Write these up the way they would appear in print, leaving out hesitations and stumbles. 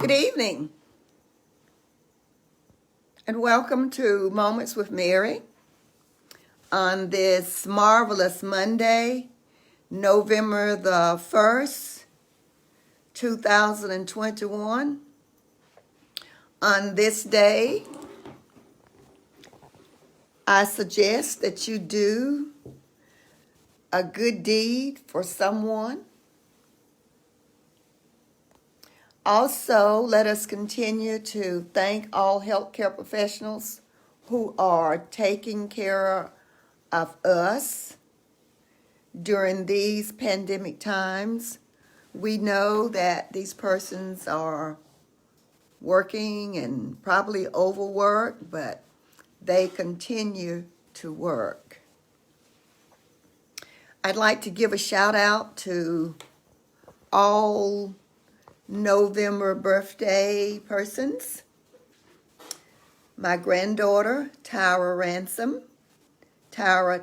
Good evening, and welcome to Moments with Mary on this marvelous Monday, November the 1st, 2021. On this day, I suggest that you do a good deed for someone. Also, let us continue to thank all healthcare professionals who are taking care of us during these pandemic times. We know that these persons are working and probably overworked, but they continue to work. I'd like to give a shout out to all November birthday persons. My granddaughter, Tyra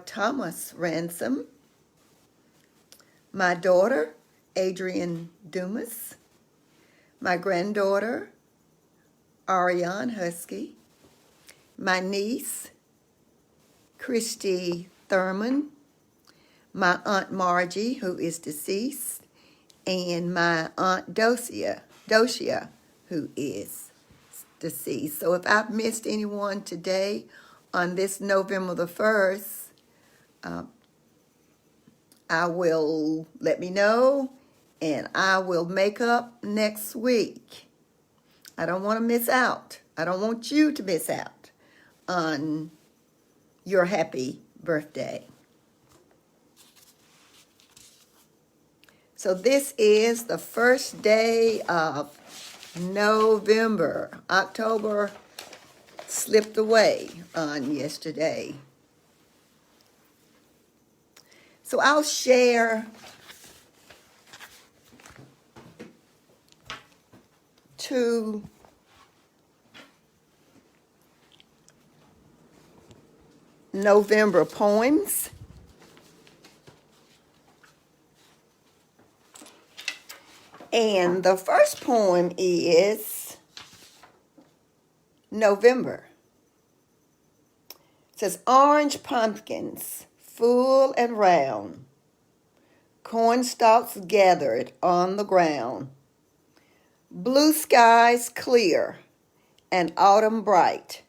Thomas Ransom. My daughter, Adrian Dumas. My granddaughter, Ariane Husky. My niece, Christy Thurman. My Aunt Margie, who is deceased. And my Aunt Docia, who is deceased. So if I've missed anyone today on this November the 1st, I will let me know, and I will make up next week. I don't want to miss out. I don't want you to miss out on your happy birthday. So this is the first day of November. October slipped away on yesterday. So I'll share two November poems. And the first poem is November. It says, orange pumpkins, full and round, corn stalks gathered on the ground, blue skies clear and autumn bright,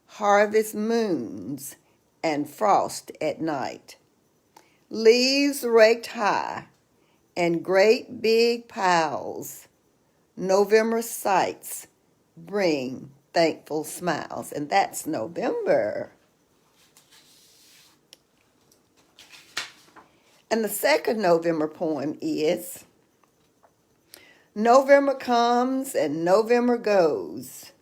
harvest moons and frost at night, leaves raked high, and great big piles, November sights bring thankful smiles. And that's November. And the second November poem is, November comes and November goes,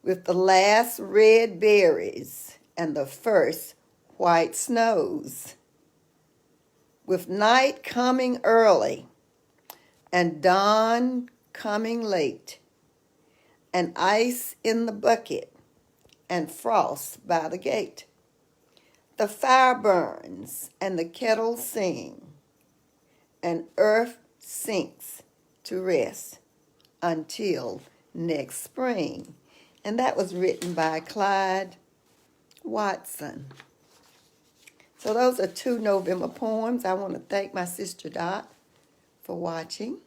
with the last red berries and the first white snows, with night coming early and dawn coming late, and ice in the bucket and frost by the gate. The fire burns and the kettles sing, and earth sinks to rest until next spring. And that was written by Clyde Watson. So those are two November poems. I want to thank my sister Dot for watching.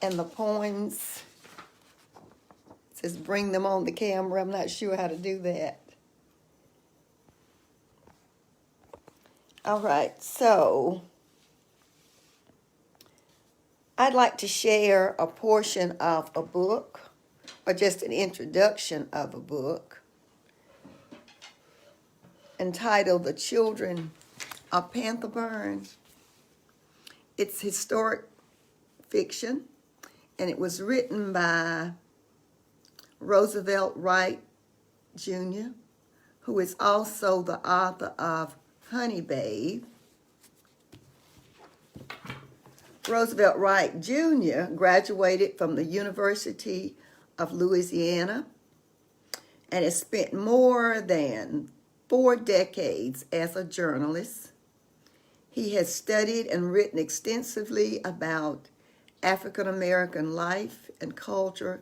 And the poems, it says bring them on the camera. I'm not sure how to do that. All right, so I'd like to share a portion of a book, or just an introduction of a book entitled The Children of Pantherburn. It's historic fiction, and it was written by Roosevelt Wright Jr., who is also the author of Honey Babe. Roosevelt Wright Jr. graduated from the University of Louisiana and has spent more than 4 decades as a journalist. He has studied and written extensively about African American life and culture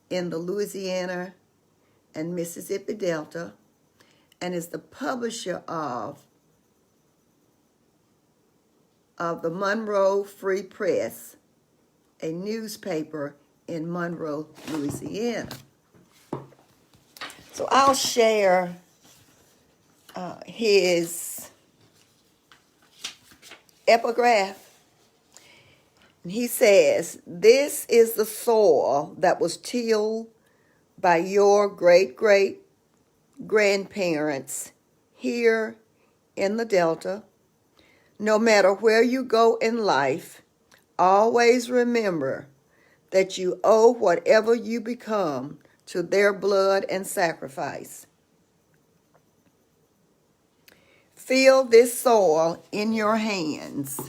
in the Louisiana and Mississippi Delta, and is the publisher of the Monroe Free Press, a newspaper in Monroe, Louisiana. So I'll share his epigraph. And he says, "This is the soil that was tilled by your great-great-grandparents here in the Delta. No matter where you go in life, always remember that you owe whatever you become to their blood and sacrifice. Feel this soil in your hands,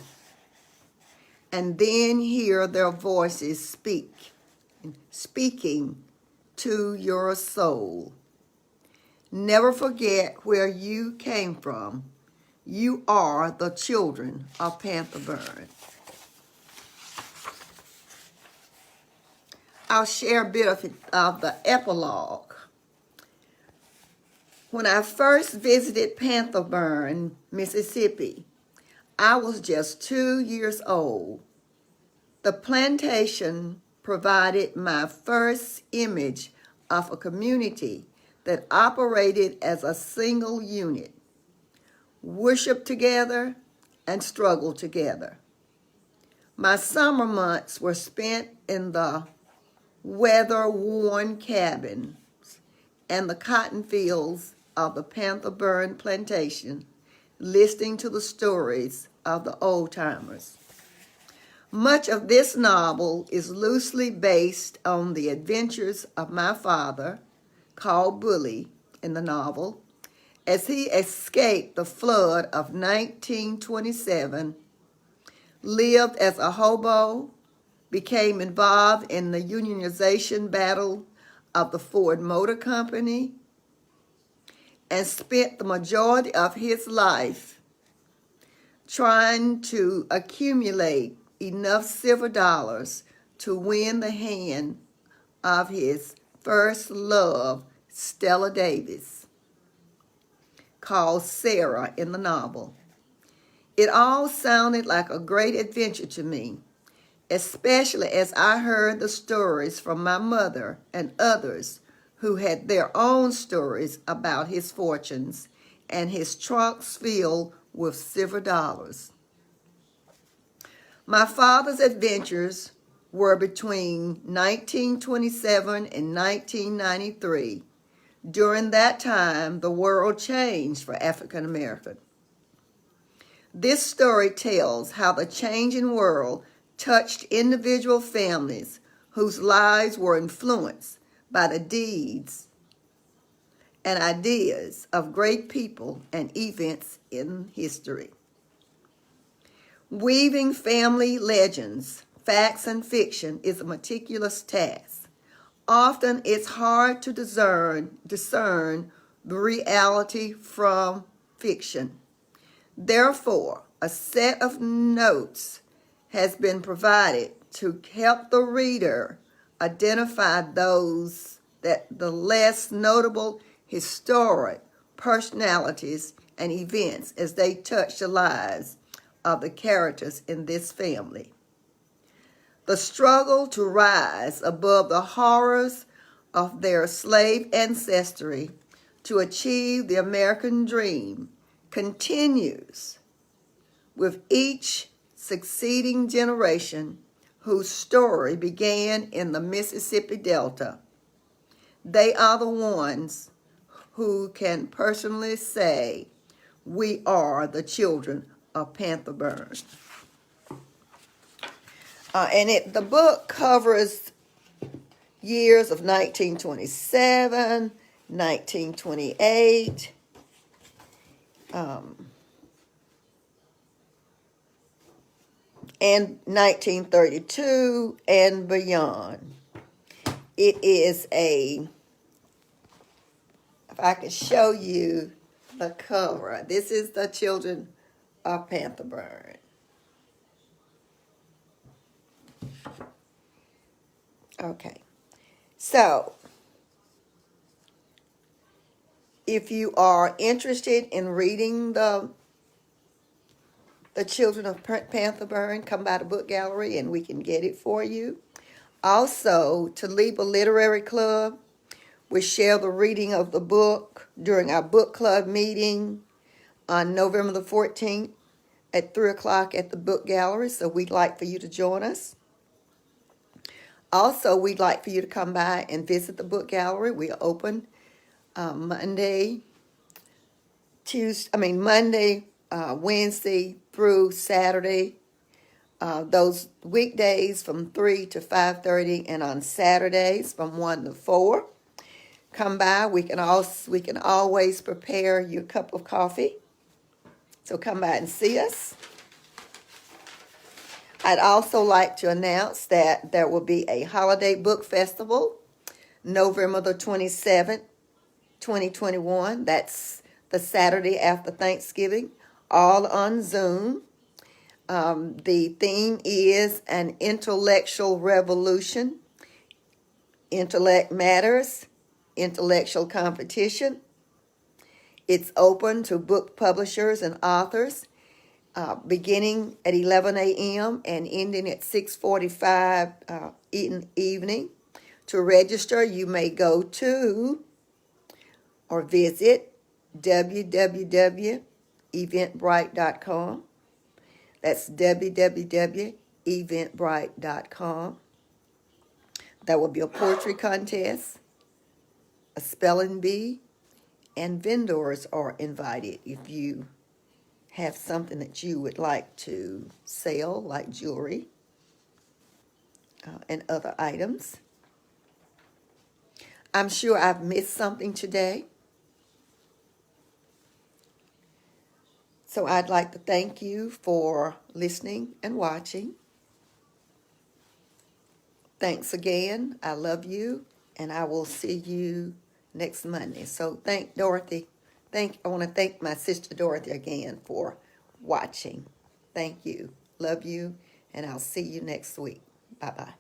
and then hear their voices speaking to your soul. Never forget where you came from. You are the children of Panther Burn." I'll share a bit of the epilogue. When I first visited Panther Burn, Mississippi, I was just 2 years old. The plantation provided my first image of a community that operated as a single unit, worshiped together, and struggled together. My summer months were spent in the weather-worn cabins and the cotton fields of the Panther Burn plantation, listening to the stories of the old-timers. Much of this novel is loosely based on the adventures of my father, called Bully in the novel, as he escaped the flood of 1927, lived as a hobo, became involved in the unionization battle of the Ford Motor Company, and spent the majority of his life trying to accumulate enough silver dollars to win the hand of his first love, Stella Davis, called Sarah in the novel. It all sounded like a great adventure to me, especially as I heard the stories from my mother and others who had their own stories about his fortunes and his trunks filled with silver dollars. My father's adventures were between 1927 and 1993. During that time, the world changed for African Americans. This story tells how the changing world touched individual families whose lives were influenced by the deeds and ideas of great people and events in history. Weaving family legends, facts, and fiction is a meticulous task. Often it's hard to discern the reality from fiction. Therefore, a set of notes has been provided to help the reader identify the less notable historic personalities and events as they touch the lives of the characters in this family. The struggle to rise above the horrors of their slave ancestry to achieve the American dream continues with each succeeding generation whose story began in the Mississippi Delta. They are the ones who can personally say, "We are the children of Panther Burn." The book covers years of 1927, 1928, and 1932 and beyond. It is if I could show you the cover. This is the children of Panther Burn. Okay. So, if you are interested in reading the Children of Panther Burn, come by the book gallery and we can get it for you. Also, Toledo Literary Club, we share the reading of the book during our book club meeting on November the 14th at 3 o'clock at the book gallery, so we'd like for you to join us. Also, we'd like for you to come by and visit the book gallery. We are open Monday, Wednesday through Saturday. Those weekdays from 3 to 5:30, and on Saturdays from 1 to 4. Come by. We can always prepare you a cup of coffee. So come by and see us. I'd also like to announce that there will be a holiday book festival, November the 27th, 2021. That's the Saturday after Thanksgiving, all on Zoom. The theme is an intellectual revolution. Intellect matters. Intellectual competition. It's open to book publishers and authors, beginning at 11 a.m. and ending at 6:45 in the evening. To register, you may go to or visit www.eventbrite.com. That's www.eventbrite.com. There will be a poetry contest, a spelling bee, and vendors are invited if you have something that you would like to sell, like jewelry and other items. I'm sure I've missed something today. So I'd like to thank you for listening and watching. Thanks again. I love you, and I will see you next Monday. So thank Dorothy. I want to thank my sister Dorothy again for watching. Thank you. Love you, and I'll see you next week. Bye-bye.